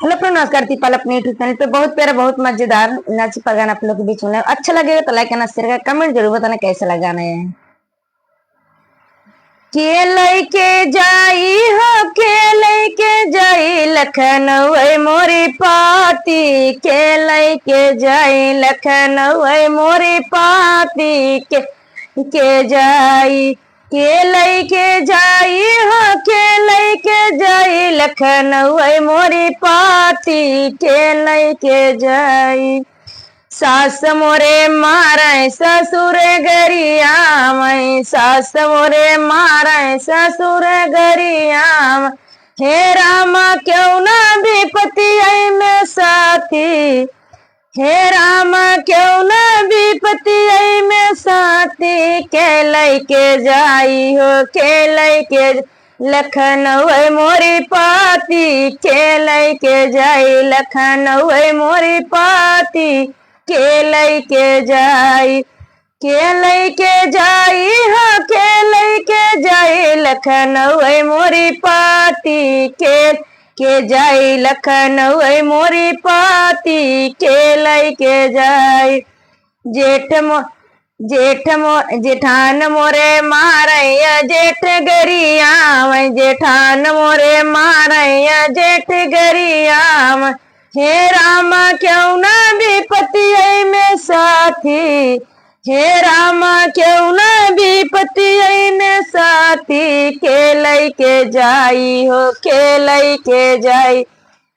Hello friend, नमस्कार। दीपाल अपने YouTube channel पे बहुत प्यारा बहुत मजेदार नाच का गाना आप लोग के बीच में अच्छा लगेगा तो लाइक करना, शेयर करना, कमेंट जरूर बताना कैसा लगा गाना है। के लैके जाई हो, के लैके जाई लखनऊ मोरी पाती, के लैके जाई लखनऊ मोरी पाती, के जाई के लैके जाई हो, के लैके जाई लखनऊ मोरी पाती, के लैके जाई। सास मोरे मारे ससुर गरियाम, सास मोरे मारे ससुर गरियाम, हे रामा क्यों ना विपति में साथी, हे रामा क्यों ना विपति में साथी, के लैके जाई हो, के लैके लखनऊ मोरी पाती, के लैके जाई लखनऊ मोरी पाती, के लैके जाई, के लैके जाई हो, के लैके जाई लखनऊ मोरी पाती, के जाई लखनऊ मोरी पाती, के लैके जाई। जेठान मोरे मारैया जेठ गरियाम, जेठान मोरे मारैया जेठ गरियाम, हे रामा क्यों ना विपति में साथी, हे रामा क्यों ना विपति में साथी, के लैके जाई हो, के लैके जाई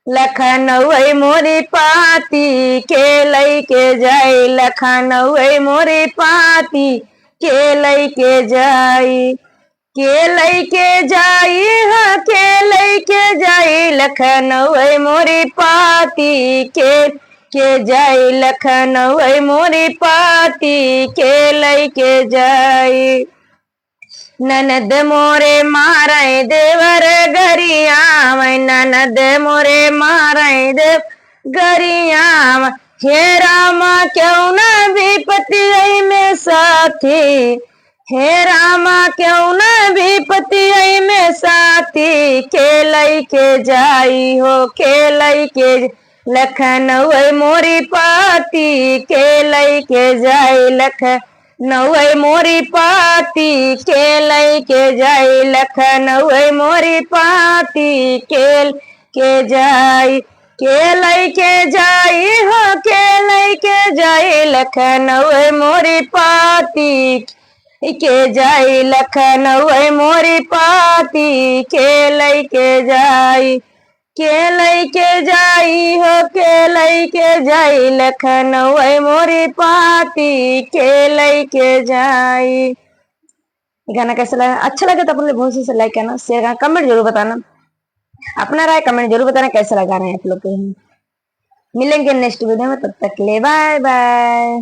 लखनऊ मोरी पाती, के लैके जाई लखनऊ मोरी पाती, के लैके जाई, के लैके जाई हो, के लैके जाई लखनऊ मोरी पाती, के जाई लखनऊ मोरी पाती, के लैके जाई। ननद मोरे मारे देवर गरियाम, ननद मोरे मारे देव गरियाम, हे रामा क्यों ना विपति में साथी, हे रामा क्यों ना विपति में साथी, के लैके जाई हो, के लैके लखनऊ मोरी पाती, के लैके जाई लखनऊ मोरी पाती, के लैके जाई लखनऊ मोरी पाती, के जाई, के लैके जाई हो, के लैके जाई लखनऊ मोरी पाती, के जाई लखनऊ मोरी पाती, के लैके जाई, के लैके जाई हो, के लैके जाई लखनऊ मोरी पाती, के लैके जाई। गाना कैसा लगा? अच्छा लगा तो अपने बहुत से लाइक करना, शेयर करना, कमेंट जरूर बताना, अपना राय कमेंट जरूर बताना कैसा लगा रहा है आप लोग को। मिलेंगे नेक्स्ट वीडियो में, तब तक ले बाय बाय।